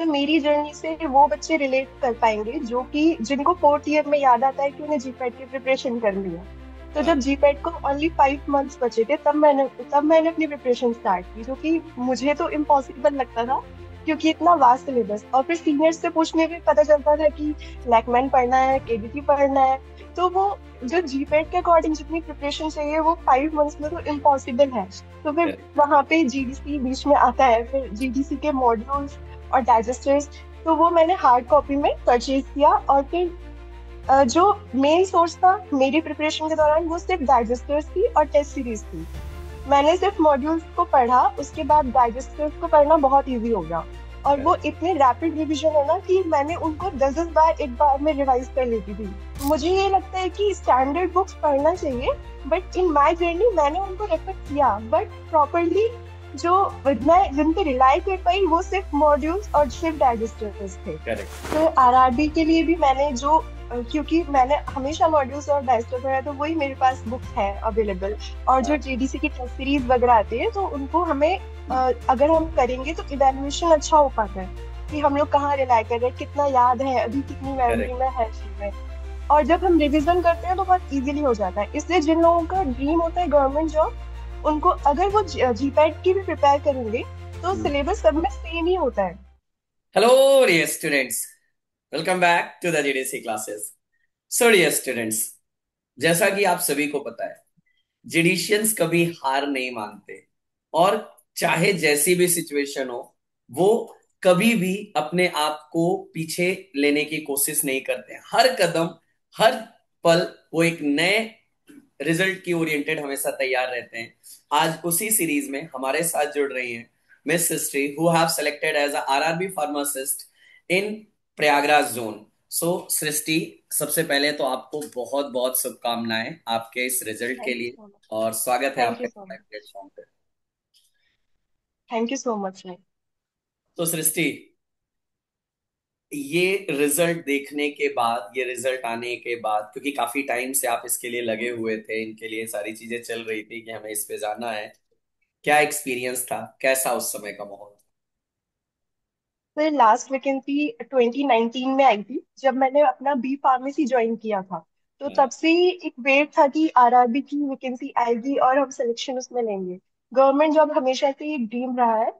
तो मेरी जर्नी से वो बच्चे रिलेट कर पाएंगे जो कि जिनको फोर्थ ईयर में याद आता है कि उन्हें जीपैट की प्रिपरेशन करनी है। तो हाँ। जब जीपैट को ओनली 5 मंथ्स बचे थे तब मैंने अपनी प्रिपरेशन स्टार्ट की, जो कि मुझे तो इम्पॉसिबल लगता था क्योंकि इतना वास्ट सिलेबस। और फिर सीनियर्स से पूछने पे पता चलता था कि लैकमैन पढ़ना है, केबीटी पढ़ना है। तो वो जो जीपैट के अकॉर्डिंग जितनी प्रिपरेशन चाहिए वो 5 मंथ्स में तो इम्पॉसिबल है। तो फिर correct। वहां पे जीडीसी बीच में आता है, फिर जीडीसी के मॉड्यूल्स और डाइजेस्टर्स। तो वो मैंने हार्ड कॉपी में परचेज किया। और फिर जो मेन सोर्स था मेरी प्रिपरेशन के दौरान वो सिर्फ डाइजेस्टर्स थी और टेस्ट सीरीज थी। मैंने सिर्फ मॉड्यूल्स को पढ़ा, उसके बाद डाइजेस्टर्स को पढ़ना बहुत इजी हो गया। और वो correct। इतने रैपिड रिवीजन है ना कि मैंने उनको 10 10 बार एक बार में रिवाइज कर लेती थी। मुझे ये लगता है कि स्टैंडर्ड बुक्स पढ़ना चाहिए, बट इन माय जर्नी मैंने उनको रेफर किया बट प्रॉपरली। जो मैं जिन पे रिलाई कर पाई वो सिर्फ मॉड्यूल्स और सिर्फ डाइजेस्टर्स थे। करेक्ट। तो आरआरबी के लिए भी मैंने जो क्योंकि मैंने हमेशा मॉड्यूल्स और डाइजेस्टर पढ़ा है तो वही मेरे पास बुक्स है अवेलेबल। और जो हाँ। जीडीसी की टेस्ट सीरीज वगैरह आती है तो उनको हमें अगर हम करेंगे तो इवेल्युएशन अच्छा हो पाता है कि हम लोग कहाँ रिलाई कर रहे हैं, कितना याद है अभी, कितनी मेमोरी करेक्ट। में है चीजें। और जब हम रिवीजन करते हैं तो बहुत इजीली हो जाता है। इसलिए जिन लोगों का ड्रीम होता है गवर्नमेंट जॉब, उनको अगर वो जीपैट की भी प्रिपेयर करेंगे तो सिलेबस सब में सेम ही होता है। Hello dear students, welcome back to the GDC classes. So dear students, जैसा कि आप सभी को पता है, जिडिशियंस कभी हार नहीं मानते। और चाहे जैसी भी सिचुएशन हो, वो कभी भी अपने आप को पीछे लेने की कोशिश नहीं करते। हर कदम, हर पल वो एक नए रिजल्ट की ओरिएंटेड हमेशा तैयार रहते हैं। आज उसी सीरीज में हमारे साथ जुड़ रही हैं miss Srishti, who have selected as a RRB pharmacist in Prayagraj zone. So Srishti, सबसे पहले तो आपको बहुत बहुत शुभकामनाएं आपके इस रिजल्ट के थैंक यू लिए, सो मच। और स्वागत है थैंक आपका यू सो मच। प्लेटफॉर्म पे। Thank you so much. तो सृष्टि, ये रिजल्ट देखने के बाद, ये रिजल्ट आने के बाद, क्योंकि काफी टाइम से आप इसके लिए लगे हुए थे, इनके लिए सारी चीजें चल रही थी कि हमें इस पे जाना है, क्या एक्सपीरियंस था, कैसा उस समय का माहौल फिर लास्ट वैकेंसी 2019 में आई थी जब मैंने अपना बी फार्मेसी ज्वाइन किया था। तो था? तब से ही एक वेट था कि आरआरबी की वैकेंसी आएगी और हम सिलेक्शन उसमें लेंगे। गवर्नमेंट जॉब हमेशा से एक ड्रीम रहा है।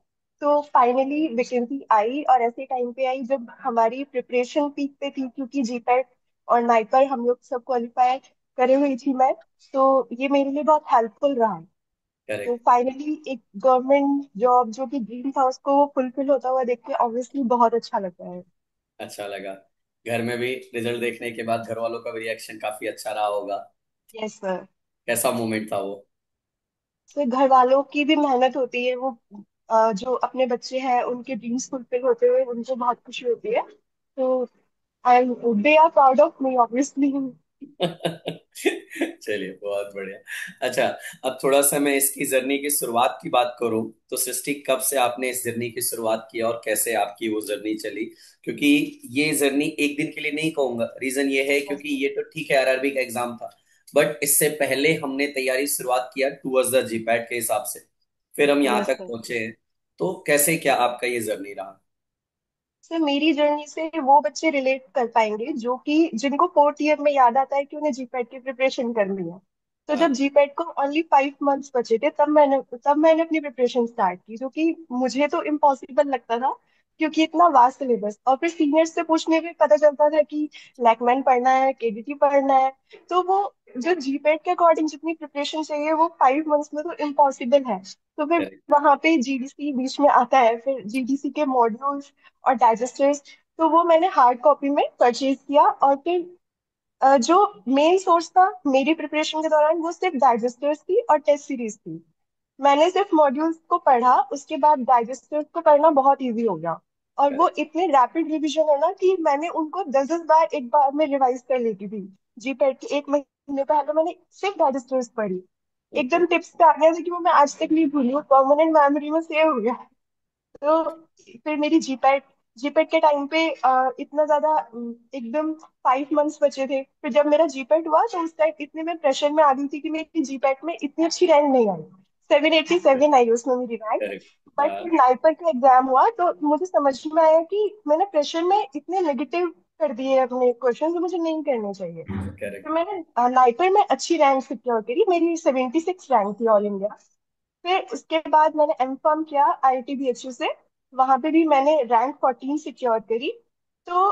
तो फाइनली वैकेंसी आई और ऐसे टाइम पे आई जब हमारी प्रिपरेशन पीक पे थी, क्योंकि जीपैट और नाइपर हम लोग सब क्वालिफाई करे हुई थी मैं। तो ये मेरे लिए बहुत हेल्पफुल रहा। तो करेक्ट। फाइनली एक गवर्नमेंट जॉब जो कि ड्रीम था उसको फुलफिल होता हुआ देख के ऑब्वियसली बहुत अच्छा लगता है। अच्छा लगा। घर में भी रिजल्ट देखने के बाद घर वालों का भी रिएक्शन काफी अच्छा रहा होगा। Yes sir. कैसा मोमेंट था वो? तो घर वालों की भी मेहनत होती है, वो जो अपने बच्चे हैं उनके ड्रीम्स फुलफिल होते हुए उनको बहुत खुशी होती है। तो I they are proud of me obviously. चलिए, बहुत बढ़िया। अच्छा, अब थोड़ा सा मैं इसकी जर्नी की शुरुआत की बात करूं, तो सृष्टि, कब से आपने इस जर्नी की शुरुआत की और कैसे आपकी वो जर्नी चली? क्योंकि ये जर्नी एक दिन के लिए नहीं कहूंगा, रीजन ये है यस क्योंकि सर। ये तो ठीक है, आरआरबी का एग्जाम था, बट इससे पहले हमने तैयारी शुरुआत किया टूवर्ड्स द जीपैट के हिसाब से, फिर हम यहाँ यस तक सर। पहुंचे हैं। तो कैसे, क्या आपका ये जर्नी रहा? सर मेरी जर्नी से वो बच्चे रिलेट कर पाएंगे जो कि जिनको फोर्थ ईयर में याद आता है कि उन्हें जीपैट की प्रिपरेशन करनी है। तो हाँ। जब जीपैट को ओनली 5 मंथ्स बचे थे तब मैंने अपनी प्रिपरेशन स्टार्ट की, जो कि मुझे तो इम्पॉसिबल लगता था क्योंकि इतना वास्ट सिलेबस। और फिर सीनियर्स से पूछने पे पता चलता था कि लैकमैन पढ़ना है, केडीटी पढ़ना है। तो वो जो जीपैट के अकॉर्डिंग जितनी प्रिपरेशन चाहिए वो 5 मंथ्स में तो इम्पॉसिबल है। तो फिर करेक्ट। वहां पे जीडीसी बीच में आता है, फिर जीडीसी के मॉड्यूल्स और डाइजेस्टर्स। तो वो मैंने हार्ड कॉपी में परचेज किया। और फिर जो मेन सोर्स था मेरी प्रिपरेशन के दौरान वो सिर्फ डाइजेस्टर्स थी और टेस्ट सीरीज थी। मैंने सिर्फ मॉड्यूल्स को पढ़ा, उसके बाद डाइजेस्टर्स को पढ़ना बहुत इजी हो गया। और वो करेक्ट। इतने रैपिड रिवीजन है ना कि मैंने उनको 10 10 बार एक बार में रिवाइज कर लेती थी। जीपैट के एक महीने पहले मैंने सिर्फ डाइजेस्टर्स पढ़ी। ओके। एकदम टिप्स पे आ गया था कि वो मैं आज तक नहीं भूली, वो परमानेंट मेमोरी में सेव हो गया। तो फिर मेरी जीपैट जीपैट के टाइम पे इतना ज्यादा एकदम 5 मंथ्स बचे थे। फिर जब मेरा जीपैट हुआ तो उस टाइम इतने में प्रेशर में आ गई थी कि मेरी जीपैट में इतनी अच्छी रैंक नहीं आई। 787 आई उसमें मेरी रैंक। करेक्ट। बट फिर नाइपर का एग्जाम हुआ तो मुझे समझ में आया कि मैंने प्रेशर में इतने नेगेटिव कर दिए अपने क्वेश्चन जो मुझे नहीं करने चाहिए। करेक्ट। तो मैंने नाइपर में अच्छी रैंक सिक्योर करी, मेरी 76 रैंक थी ऑल इंडिया। फिर उसके बाद मैंने एम कॉम किया आईआईटी बीएचयू से। वहां पे भी मैंने रैंक 14 सिक्योर करी। तो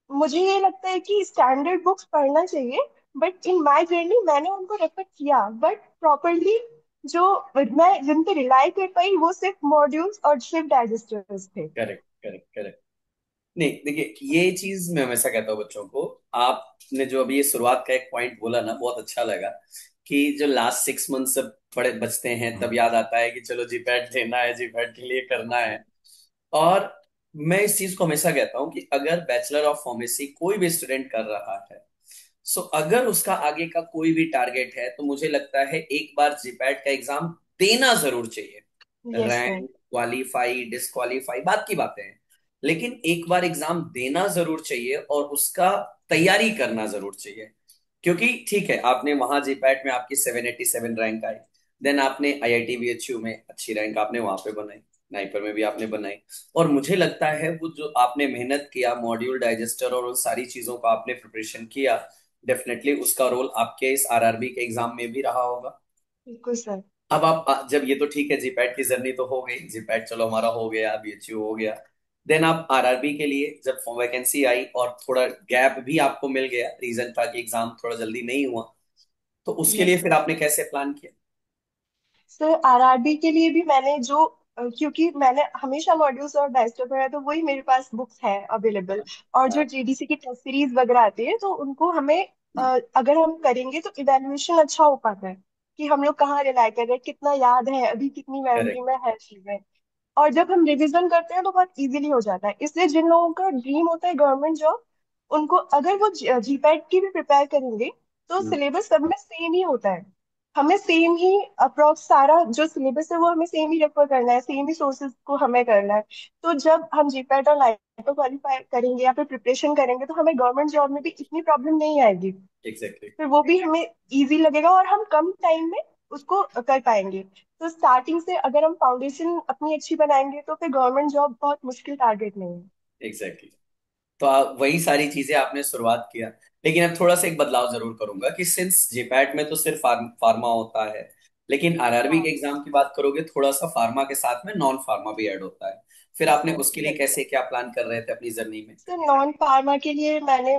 मुझे ये लगता है कि स्टैंडर्ड बुक्स पढ़ना चाहिए, बट इन माय जर्नी मैंने उनको रेफर किया, बट प्रॉपरली जो मैं जिन पे रिलाई कर पाई वो सिर्फ मॉड्यूल्स और सिर्फ डाइजेस्टर्स थे। Correct correct correct. नहीं देखिए, ये चीज मैं हमेशा कहता हूँ बच्चों को। आपने जो अभी ये शुरुआत का एक पॉइंट बोला ना, बहुत अच्छा लगा कि जो लास्ट 6 मंथ से पढ़े बचते हैं तब याद आता है कि चलो जीपैट देना है, जीपैट के लिए करना है। और मैं इस चीज को हमेशा कहता हूँ कि अगर बैचलर ऑफ फार्मेसी कोई भी स्टूडेंट कर रहा है, सो अगर उसका आगे का कोई भी टारगेट है, तो मुझे लगता है एक बार जीपैट का एग्जाम देना जरूर चाहिए। Yes sir. Rank, qualify, disqualify बात की बातें हैं, लेकिन एक बार एग्जाम देना जरूर चाहिए और उसका तैयारी करना जरूर चाहिए। क्योंकि ठीक है, आपने वहां जीपैट में आपकी 787 रैंक आई, देन आपने आईआईटी बीएचयू में अच्छी रैंक आपने वहां पे बनाई, नाइपर में भी आपने बनाई। और मुझे लगता है वो जो आपने मेहनत किया, मॉड्यूल डाइजेस्टर और उन सारी चीजों का आपने प्रिपरेशन किया, डेफिनेटली उसका रोल आपके इस आरआरबी के एग्जाम में भी रहा होगा। बिल्कुल सर। अब आप जब ये तो ठीक है, जीपैट की जर्नी तो हो गई, जीपैट चलो हमारा हो गया, बीएचयू हो गया। देन आप आरआरबी के लिए जब वैकेंसी आई और थोड़ा गैप भी आपको मिल गया, रीजन था कि एग्जाम थोड़ा जल्दी नहीं हुआ, तो उसके लिए यस फिर सर। आपने कैसे प्लान किया? सर आरआरबी के लिए भी मैंने जो क्योंकि मैंने हमेशा मॉड्यूल्स और डाइस्टर पढ़ा, तो वही मेरे पास बुक्स है अवेलेबल। और जो हाँ। जीडीसी की टेस्ट सीरीज वगैरह आती है तो उनको हमें अगर हम करेंगे तो इवेल्युएशन अच्छा हो पाता है कि हम लोग कहाँ रिलाई कर रहे हैं, कितना याद है अभी, कितनी मेमोरी करेक्ट। में है चीजें। और जब हम रिवीजन करते हैं तो बहुत इजीली हो जाता है। इसलिए जिन लोगों का ड्रीम होता है गवर्नमेंट जॉब, उनको अगर वो जीपैट की भी प्रिपेयर करेंगे तो सिलेबस सब में सेम ही होता है। हमें सेम ही अप्रोक्स सारा जो सिलेबस है वो हमें सेम ही रेफर करना है, सेम ही सोर्सेज को हमें करना है। तो जब हम जीपैट और नाइटो क्वालिफाई करेंगे या फिर प्रिपरेशन करेंगे तो हमें गवर्नमेंट जॉब में भी इतनी प्रॉब्लम नहीं आएगी। एग्जैक्टली। फिर वो भी हमें इजी लगेगा और हम कम टाइम में उसको कर पाएंगे। तो स्टार्टिंग से अगर हम फाउंडेशन अपनी अच्छी बनाएंगे तो फिर गवर्नमेंट जॉब बहुत मुश्किल टारगेट नहीं है। एग्जैक्टली। तो वही सारी चीजें आपने शुरुआत किया। लेकिन अब थोड़ा सा एक बदलाव जरूर करूंगा कि सिंस जेपैट में तो सिर्फ फार्मा होता है, लेकिन आरआरबी के हाँ। एग्जाम की बात करोगे, थोड़ा सा फार्मा के साथ में नॉन फार्मा भी ऐड होता है। फिर यस आपने सर उसके लिए बिल्कुल। कैसे क्या प्लान कर रहे थे अपनी जर्नी में? सर नॉन फार्मा के लिए मैंने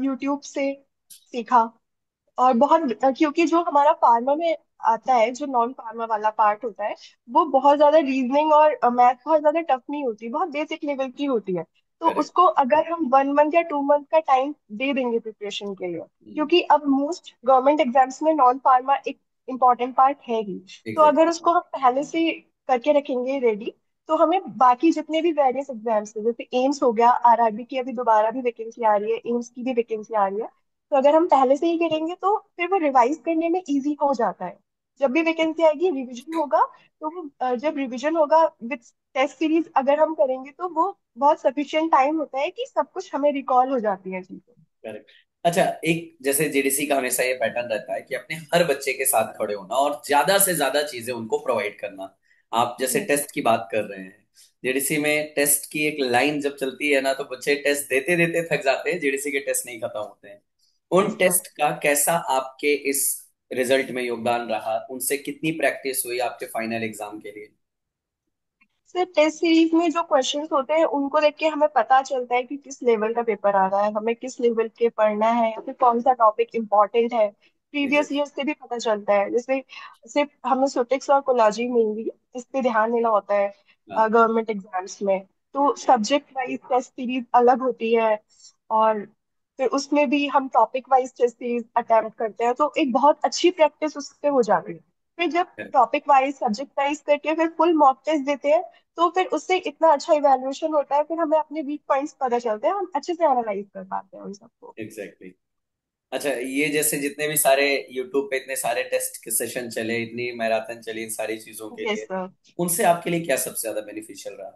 यूट्यूब से सीखा। और बहुत क्योंकि जो हमारा फार्मा में आता है, जो नॉन फार्मा वाला पार्ट होता है, वो बहुत ज्यादा रीजनिंग और मैथ बहुत ज्यादा टफ नहीं होती, बहुत बेसिक लेवल की होती है। तो करेक्ट। उसको अगर हम 1 मंथ या 2 मंथ का टाइम दे देंगे प्रिपरेशन के लिए, क्योंकि अब मोस्ट गवर्नमेंट एग्जाम्स में नॉन फार्मा एक इम्पॉर्टेंट पार्ट है ही। तो एग्जैक्ट। अगर उसको हम पहले से करके रखेंगे रेडी, तो हमें बाकी जितने भी वेरियस एग्जाम्स है, जैसे एम्स हो गया, आरआरबी की अभी दोबारा भी वैकेंसी आ रही है, एम्स की भी वैकेंसी आ रही है, तो अगर हम पहले से ही करेंगे तो फिर वो रिवाइज करने में इजी हो जाता है। जब भी वैकेंसी आएगी रिवीजन होगा, तो वो जब रिवीजन होगा विद टेस्ट सीरीज अगर हम करेंगे तो वो बहुत सफिशिएंट टाइम होता है कि सब कुछ हमें रिकॉल हो जाती है चीजें। करेक्ट। अच्छा, एक जैसे जेडीसी का हमेशा ये पैटर्न रहता है कि अपने हर बच्चे के साथ खड़े होना और ज्यादा से ज्यादा चीजें उनको प्रोवाइड करना। आप जैसे यस। टेस्ट की बात कर रहे हैं, जेडीसी में टेस्ट की एक लाइन जब चलती है ना, तो बच्चे टेस्ट देते देते थक जाते हैं, जेडीसी के टेस्ट नहीं खत्म होते हैं। उन यस सर। टेस्ट का कैसा आपके इस रिजल्ट में योगदान रहा, उनसे कितनी प्रैक्टिस हुई आपके फाइनल एग्जाम के लिए? सर टेस्ट सीरीज में जो क्वेश्चंस होते हैं उनको देख के हमें पता चलता है कि किस लेवल का पेपर आ रहा है, हमें किस लेवल के पढ़ना है या फिर कौन सा टॉपिक इम्पोर्टेंट है। Previous exact. ईयर से भी पता चलता है। जैसे सिर्फ हमें सुटिक्स और कोलॉजी मेनली इस पे ध्यान देना होता है हाँ। गवर्नमेंट एग्जाम्स में। तो सब्जेक्ट वाइज टेस्ट सीरीज अलग होती है। और फिर उसमें भी हम topic wise test series attempt करते हैं, तो एक बहुत अच्छी प्रैक्टिस उससे हो जाती है। फिर जब टॉपिक वाइज सब्जेक्ट वाइज करके फिर फुल मॉक टेस्ट देते हैं, तो फिर उससे इतना अच्छा इवैल्यूएशन होता है, फिर हमें अपने वीक पॉइंट्स पता चलते हैं, हम अच्छे से एनालाइज कर पाते हैं उन सबको। एग्जैक्टली। अच्छा, ये जैसे जितने भी सारे यूट्यूब पे इतने सारे टेस्ट के सेशन चले, इतनी मैराथन चली इन सारी चीजों के यस लिए, सर। उनसे आपके लिए क्या सबसे ज्यादा बेनिफिशियल रहा?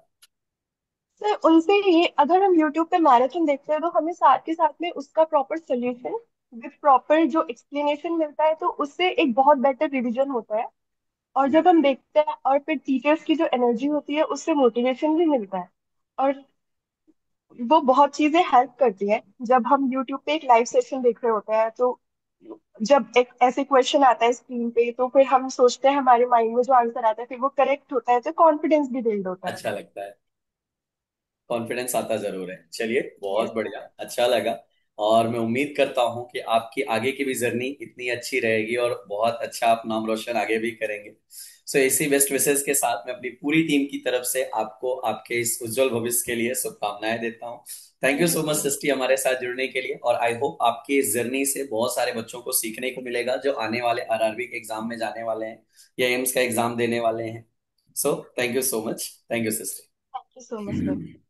सर उनसे ये अगर हम यूट्यूब पे मैराथन देखते हैं तो हमें साथ के साथ में उसका प्रॉपर सोल्यूशन विद प्रॉपर जो एक्सप्लेनेशन मिलता है, तो उससे एक बहुत बेटर रिवीजन होता है। और जब हम देखते हैं और फिर टीचर्स की जो एनर्जी होती है उससे मोटिवेशन भी मिलता है। और वो बहुत चीजें हेल्प करती है। जब हम यूट्यूब पे एक लाइव सेशन देख रहे होते हैं तो जब एक ऐसे क्वेश्चन आता है स्क्रीन पे तो फिर हम सोचते हैं, हमारे माइंड में जो आंसर आता है फिर वो करेक्ट होता है, तो कॉन्फिडेंस भी बिल्ड होता है। अच्छा लगता है, कॉन्फिडेंस आता जरूर है। चलिए, बहुत यस। बढ़िया, अच्छा लगा। और मैं उम्मीद करता हूँ कि आपकी आगे की भी जर्नी इतनी अच्छी रहेगी और बहुत अच्छा आप नाम रोशन आगे भी करेंगे। सो इसी बेस्ट विशेष के साथ मैं अपनी पूरी टीम की तरफ से आपको आपके इस उज्जवल भविष्य के लिए शुभकामनाएं देता हूँ। Thank you thank you so much so much. Srishti हमारे साथ जुड़ने के लिए, और आई होप आपकी इस जर्नी से बहुत सारे बच्चों को सीखने को मिलेगा जो आने वाले आरआरबी के एग्जाम में जाने वाले हैं या एम्स का एग्जाम देने वाले हैं। So thank you so much. Thank you Srishti. Thank you so much sir.